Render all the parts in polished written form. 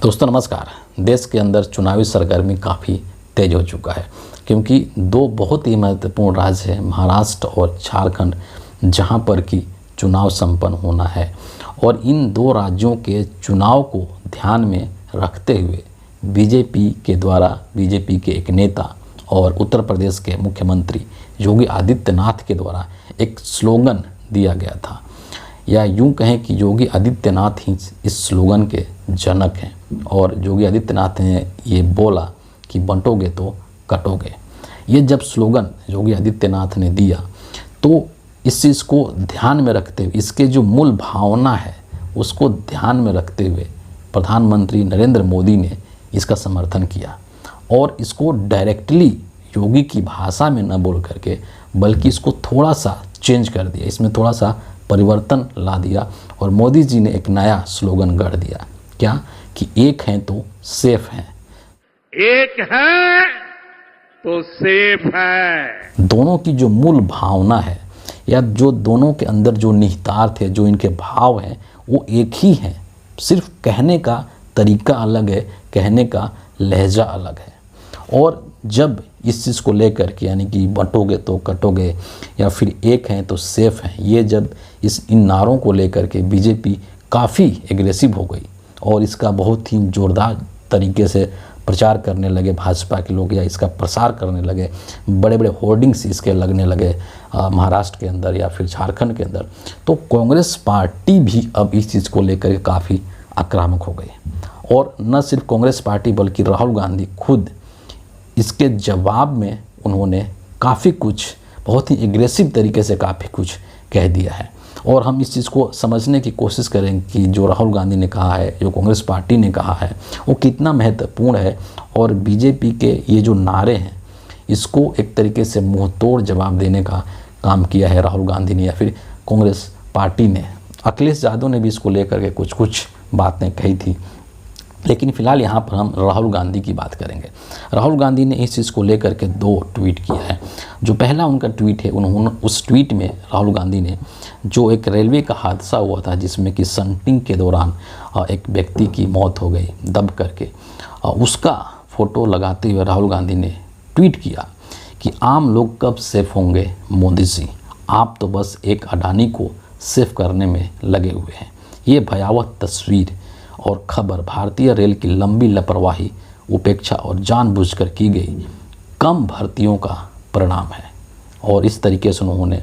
दोस्तों नमस्कार। देश के अंदर चुनावी सरगर्मी काफ़ी तेज हो चुका है क्योंकि दो बहुत ही महत्वपूर्ण राज्य हैं, महाराष्ट्र और झारखंड, जहां पर कि चुनाव संपन्न होना है। और इन दो राज्यों के चुनाव को ध्यान में रखते हुए बीजेपी के द्वारा बीजेपी के एक नेता और उत्तर प्रदेश के मुख्यमंत्री योगी आदित्यनाथ के द्वारा एक स्लोगन दिया गया था, या यूं कहें कि योगी आदित्यनाथ ही इस स्लोगन के जनक हैं। और योगी आदित्यनाथ ने ये बोला कि बंटोगे तो कटोगे। ये जब स्लोगन योगी आदित्यनाथ ने दिया तो इस चीज़ को ध्यान में रखते हुए, इसके जो मूल भावना है उसको ध्यान में रखते हुए प्रधानमंत्री नरेंद्र मोदी ने इसका समर्थन किया और इसको डायरेक्टली योगी की भाषा में न बोल करके बल्कि इसको थोड़ा सा चेंज कर दिया, इसमें थोड़ा सा परिवर्तन ला दिया और मोदी जी ने एक नया स्लोगन गढ़ दिया। क्या कि एक हैं तो सेफ हैं। एक है तो सेफ है। दोनों की जो मूल भावना है या जो दोनों के अंदर जो निहितार्थ है, जो इनके भाव हैं, वो एक ही हैं। सिर्फ कहने का तरीका अलग है, कहने का लहजा अलग है। और जब इस चीज़ को लेकर के यानी कि बंटोगे तो कटोगे या फिर एक हैं तो सेफ हैं, ये जब इन नारों को लेकर के बीजेपी काफ़ी एग्रेसिव हो गई और इसका बहुत ही ज़ोरदार तरीके से प्रचार करने लगे भाजपा के लोग, या इसका प्रसार करने लगे, बड़े बड़े होर्डिंग्स इसके लगने लगे महाराष्ट्र के अंदर या फिर झारखंड के अंदर, तो कांग्रेस पार्टी भी अब इस चीज़ को लेकर काफ़ी आक्रामक हो गई। और न सिर्फ कांग्रेस पार्टी बल्कि राहुल गांधी खुद इसके जवाब में उन्होंने काफ़ी कुछ बहुत ही एग्रेसिव तरीके से काफ़ी कुछ कह दिया है। और हम इस चीज़ को समझने की कोशिश करें कि जो राहुल गांधी ने कहा है, जो कांग्रेस पार्टी ने कहा है, वो कितना महत्वपूर्ण है। और बीजेपी के ये जो नारे हैं इसको एक तरीके से मुंह तोड़ जवाब देने का काम किया है राहुल गांधी ने या फिर कांग्रेस पार्टी ने। अखिलेश यादव ने भी इसको लेकर के कुछ बातें कही थी, लेकिन फ़िलहाल यहाँ पर हम राहुल गांधी की बात करेंगे। राहुल गांधी ने इस चीज़ को लेकर के 2 ट्वीट किया है। जो पहला उनका ट्वीट है, उन्होंने उस ट्वीट में राहुल गांधी ने जो एक रेलवे का हादसा हुआ था जिसमें कि संटिंग के दौरान एक व्यक्ति की मौत हो गई दब करके, उसका फ़ोटो लगाते हुए राहुल गांधी ने ट्वीट किया कि आम लोग कब सेफ होंगे मोदी जी, आप तो बस एक अडानी को सेफ करने में लगे हुए हैं। ये भयावह तस्वीर और खबर भारतीय रेल की लंबी लापरवाही, उपेक्षा और जानबूझकर की गई कम भर्तियों का परिणाम है। और इस तरीके से उन्होंने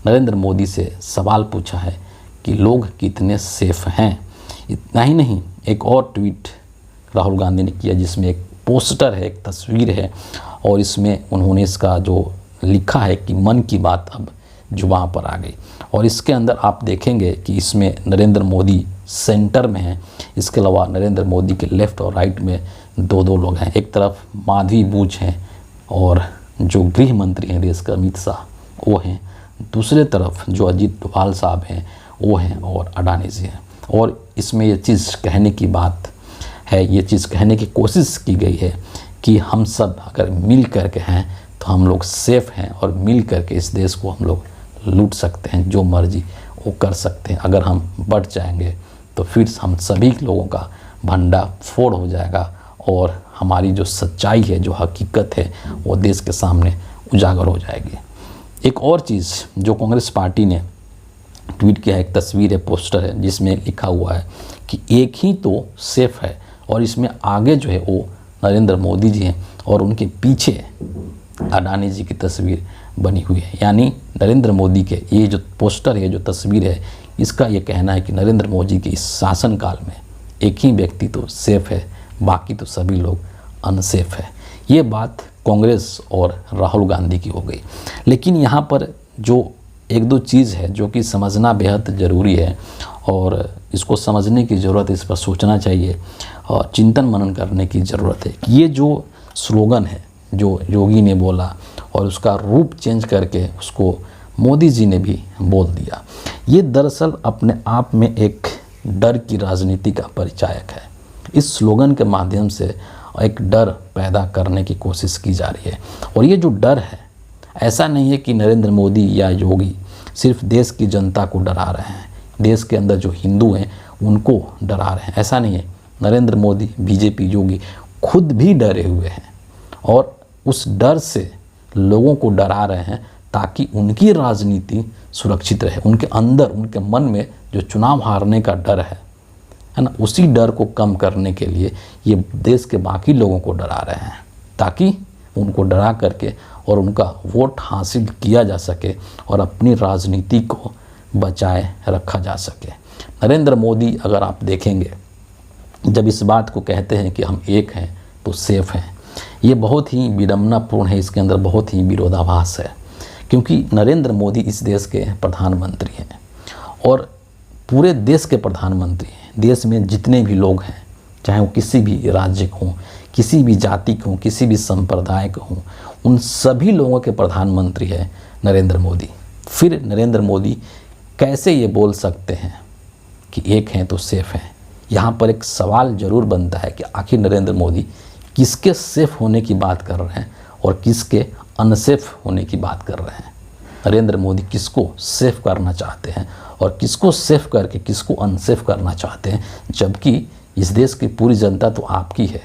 नरेंद्र मोदी से सवाल पूछा है कि लोग कितने सेफ हैं। इतना ही नहीं, एक और ट्वीट राहुल गांधी ने किया जिसमें एक पोस्टर है, एक तस्वीर है और इसमें उन्होंने इसका जो लिखा है कि मन की बात अब जुबां पर आ गई। और इसके अंदर आप देखेंगे कि इसमें नरेंद्र मोदी सेंटर में हैं, इसके अलावा नरेंद्र मोदी के लेफ़्ट और राइट में 2 लोग हैं। एक तरफ माधवी बूच हैं और जो गृह मंत्री हैं देश का अमित शाह वो हैं, दूसरे तरफ जो अजीत डोभाल साहब हैं वो हैं और अडानी जी हैं। और इसमें ये चीज़ कहने की बात है, ये चीज़ कहने की कोशिश की गई है कि हम सब अगर मिल कर के हैं तो हम लोग सेफ़ हैं और मिल कर के इस देश को हम लोग लूट सकते हैं, जो मर्जी वो कर सकते हैं। अगर हम बढ़ जाएंगे तो फिर हम सभी लोगों का भंडा फोड़ हो जाएगा और हमारी जो सच्चाई है, जो हकीकत है, वो देश के सामने उजागर हो जाएगी। एक और चीज़ जो कांग्रेस पार्टी ने ट्वीट किया है, एक तस्वीर है, पोस्टर है जिसमें लिखा हुआ है कि एक ही तो सेफ है। और इसमें आगे जो है वो नरेंद्र मोदी जी हैं और उनके पीछे अडानी जी की तस्वीर बनी हुई है। यानी नरेंद्र मोदी के ये जो पोस्टर है, जो तस्वीर है, इसका ये कहना है कि नरेंद्र मोदी के इस शासनकाल में एक ही व्यक्ति तो सेफ है, बाकी तो सभी लोग अनसेफ है। ये बात कांग्रेस और राहुल गांधी की हो गई। लेकिन यहाँ पर जो 1-2 चीज़ है जो कि समझना बेहद ज़रूरी है और इसको समझने की ज़रूरत है, इस पर सोचना चाहिए और चिंतन मनन करने की ज़रूरत है। ये जो स्लोगन है जो योगी ने बोला और उसका रूप चेंज करके उसको मोदी जी ने भी बोल दिया, ये दरअसल अपने आप में एक डर की राजनीति का परिचायक है। इस स्लोगन के माध्यम से एक डर पैदा करने की कोशिश की जा रही है। और ये जो डर है, ऐसा नहीं है कि नरेंद्र मोदी या योगी सिर्फ देश की जनता को डरा रहे हैं, देश के अंदर जो हिंदू हैं उनको डरा रहे हैं, ऐसा नहीं है। नरेंद्र मोदी, बीजेपी, योगी खुद भी डरे हुए हैं और उस डर से लोगों को डरा रहे हैं ताकि उनकी राजनीति सुरक्षित रहे। उनके अंदर, उनके मन में जो चुनाव हारने का डर है ना, उसी डर को कम करने के लिए ये देश के बाकी लोगों को डरा रहे हैं ताकि उनको डरा करके और उनका वोट हासिल किया जा सके और अपनी राजनीति को बचाए रखा जा सके। नरेंद्र मोदी, अगर आप देखेंगे, जब इस बात को कहते हैं कि हम एक हैं तो सेफ हैं, ये बहुत ही विडंबनापूर्ण है, इसके अंदर बहुत ही विरोधाभास है। क्योंकि नरेंद्र मोदी इस देश के प्रधानमंत्री हैं और पूरे देश के प्रधानमंत्री हैं। देश में जितने भी लोग हैं, चाहे वो किसी भी राज्य के हों, किसी भी जाति के हों, किसी भी संप्रदाय के हों, उन सभी लोगों के प्रधानमंत्री है नरेंद्र मोदी। फिर नरेंद्र मोदी कैसे ये बोल सकते हैं कि एक हैं तो सेफ हैं? यहाँ पर एक सवाल ज़रूर बनता है कि आखिर नरेंद्र मोदी किसके सेफ होने की बात कर रहे हैं और किसके अनसेफ होने की बात कर रहे हैं। नरेंद्र मोदी किसको सेफ करना चाहते हैं और किसको सेफ करके किसको अनसेफ करना चाहते हैं, जबकि इस देश की पूरी जनता तो आपकी है।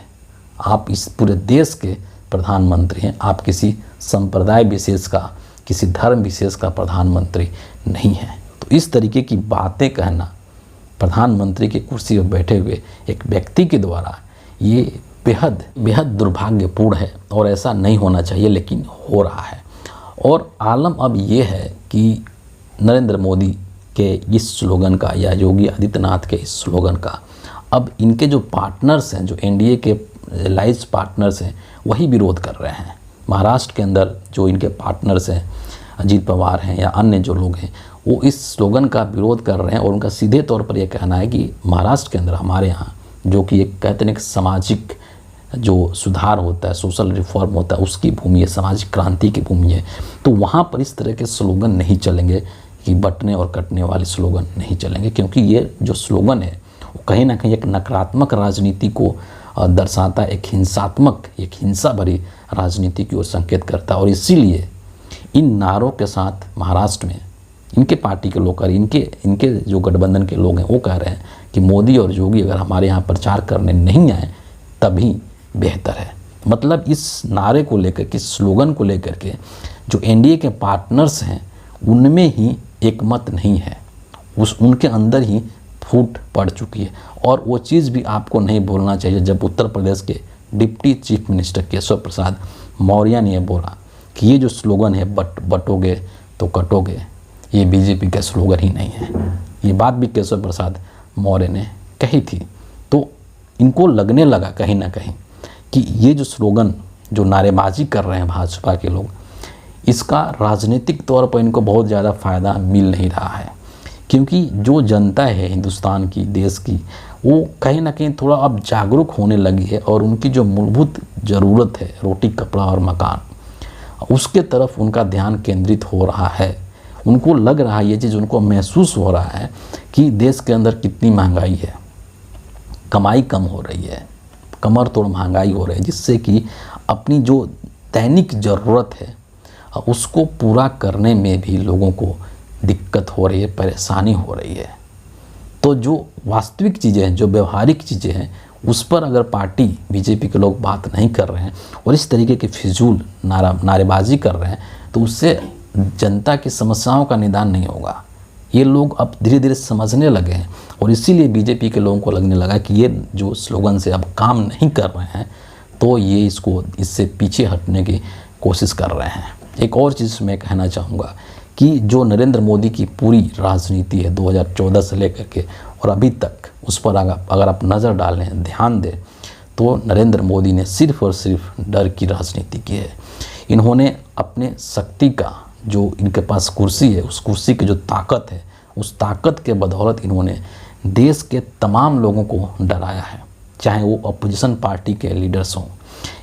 आप इस पूरे देश के प्रधानमंत्री हैं। आप किसी संप्रदाय विशेष का, किसी धर्म विशेष का प्रधानमंत्री नहीं हैं। तो इस तरीके की बातें कहना प्रधानमंत्री की कुर्सी पर बैठे हुए एक व्यक्ति के द्वारा ये बेहद बेहद दुर्भाग्यपूर्ण है और ऐसा नहीं होना चाहिए, लेकिन हो रहा है। और आलम अब ये है कि नरेंद्र मोदी के इस स्लोगन का या योगी आदित्यनाथ के इस स्लोगन का अब इनके जो पार्टनर्स हैं, जो एनडीए के एलाइज पार्टनर्स हैं, वही विरोध कर रहे हैं। महाराष्ट्र के अंदर जो इनके पार्टनर्स हैं, अजीत पवार हैं या अन्य जो लोग हैं, वो इस स्लोगन का विरोध कर रहे हैं और उनका सीधे तौर पर यह कहना है कि महाराष्ट्र के अंदर हमारे यहाँ जो कि एक कहते हैं कि सामाजिक जो सुधार होता है, सोशल रिफॉर्म होता है, उसकी भूमि है, सामाजिक क्रांति की भूमि है। तो वहाँ पर इस तरह के स्लोगन नहीं चलेंगे कि बंटने और कटने वाले स्लोगन नहीं चलेंगे, क्योंकि ये जो स्लोगन है वो कहीं ना कहीं एक नकारात्मक राजनीति को दर्शाता है, एक हिंसात्मक, एक हिंसा भरी राजनीति की ओर संकेत करता है। और इसीलिए इन नारों के साथ महाराष्ट्र में इनके पार्टी के लोग, इनके जो गठबंधन के लोग हैं, वो कह रहे हैं कि मोदी और योगी अगर हमारे यहाँ प्रचार करने नहीं आए तभी बेहतर है। मतलब इस नारे को लेकर के, स्लोगन को लेकर के जो एनडीए के पार्टनर्स हैं उनमें ही एक मत नहीं है, उनके अंदर ही फूट पड़ चुकी है। और वो चीज़ भी आपको नहीं भूलना चाहिए जब उत्तर प्रदेश के deputy chief minister Keshav Prasad Maurya ने यह बोला कि ये जो स्लोगन है बटोगे तो कटोगे, ये बीजेपी का स्लोगन ही नहीं है। ये बात भी केशव प्रसाद मौर्य ने कही थी। तो इनको लगने लगा कहीं ना कहीं कि ये जो स्लोगन, जो नारेबाजी कर रहे हैं भाजपा के लोग, इसका राजनीतिक तौर पर इनको बहुत ज़्यादा फ़ायदा मिल नहीं रहा है। क्योंकि जो जनता है हिंदुस्तान की, देश की, वो कहीं ना कहीं थोड़ा अब जागरूक होने लगी है और उनकी जो मूलभूत ज़रूरत है, रोटी कपड़ा और मकान, उसके तरफ उनका ध्यान केंद्रित हो रहा है। उनको लग रहा है, ये चीज़ उनको महसूस हो रहा है कि देश के अंदर कितनी महंगाई है, कमाई कम हो रही है, कमर तोड़ महंगाई हो रही है, जिससे कि अपनी जो दैनिक ज़रूरत है उसको पूरा करने में भी लोगों को दिक्कत हो रही है, परेशानी हो रही है। तो जो वास्तविक चीज़ें हैं, जो व्यवहारिक चीज़ें हैं, उस पर अगर पार्टी बीजेपी के लोग बात नहीं कर रहे हैं और इस तरीके की फिजूल नारेबाजी कर रहे हैं, तो उससे जनता की समस्याओं का निदान नहीं होगा। ये लोग अब धीरे धीरे समझने लगे हैं और इसीलिए बीजेपी के लोगों को लगने लगा कि ये जो स्लोगन से अब काम नहीं कर रहे हैं, तो ये इससे पीछे हटने की कोशिश कर रहे हैं। एक और चीज़ मैं कहना चाहूँगा कि जो नरेंद्र मोदी की पूरी राजनीति है 2014 से लेकर के और अभी तक, उस पर अगर आप नज़र डालें, ध्यान दें, तो नरेंद्र मोदी ने सिर्फ और सिर्फ डर की राजनीति की है। इन्होंने अपने शक्ति का, जो इनके पास कुर्सी है, उस कुर्सी की जो ताकत है, उस ताकत के बदौलत इन्होंने देश के तमाम लोगों को डराया है। चाहे वो अपोजिशन पार्टी के लीडर्स हों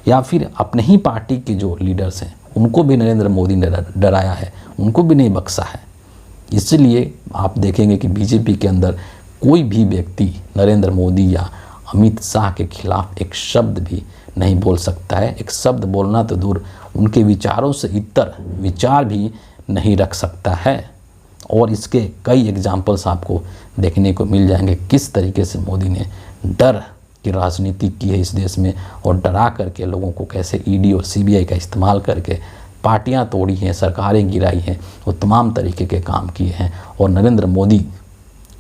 या फिर अपने ही पार्टी के जो लीडर्स हैं, उनको भी नरेंद्र मोदी ने डराया है, उनको भी नहीं बख्शा है। इसलिए आप देखेंगे कि बीजेपी के अंदर कोई भी व्यक्ति नरेंद्र मोदी या अमित शाह के खिलाफ एक शब्द भी नहीं बोल सकता है। एक शब्द बोलना तो दूर, उनके विचारों से इतर विचार भी नहीं रख सकता है। और इसके कई एग्जाम्पल्स आपको देखने को मिल जाएंगे, किस तरीके से मोदी ने डर की राजनीति की है इस देश में, और डरा करके लोगों को कैसे ईडी और सीबीआई का इस्तेमाल करके पार्टियां तोड़ी हैं, सरकारें गिराई हैं, वो तमाम तरीके के काम किए हैं। और नरेंद्र मोदी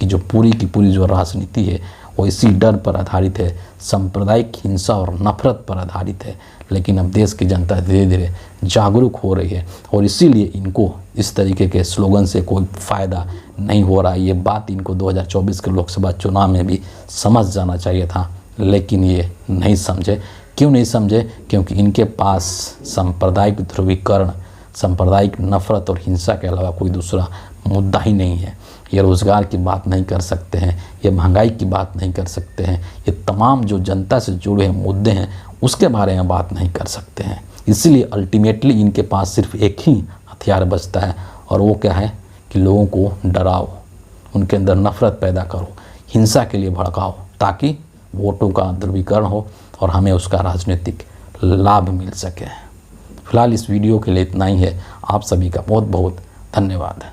की जो पूरी की पूरी जो राजनीति है वो इसी डर पर आधारित है, सांप्रदायिक हिंसा और नफरत पर आधारित है। लेकिन अब देश की जनता धीरे धीरे जागरूक हो रही है और इसीलिए इनको इस तरीके के स्लोगन से कोई फ़ायदा नहीं हो रहा है। ये बात इनको 2024 के लोकसभा चुनाव में भी समझ जाना चाहिए था, लेकिन ये नहीं समझे। क्यों नहीं समझे? क्योंकि इनके पास सांप्रदायिक ध्रुवीकरण, सांप्रदायिक नफरत और हिंसा के अलावा कोई दूसरा मुद्दा ही नहीं है। ये रोज़गार की बात नहीं कर सकते हैं, ये महंगाई की बात नहीं कर सकते हैं, ये तमाम जो जनता से जुड़े मुद्दे हैं उसके बारे में बात नहीं कर सकते हैं। इसीलिए अल्टीमेटली इनके पास सिर्फ एक ही हथियार बचता है, और वो क्या है कि लोगों को डराओ, उनके अंदर नफरत पैदा करो, हिंसा के लिए भड़काओ, ताकि वोटों का ध्रुवीकरण हो और हमें उसका राजनीतिक लाभ मिल सके। फिलहाल इस वीडियो के लिए इतना ही है। आप सभी का बहुत बहुत धन्यवाद।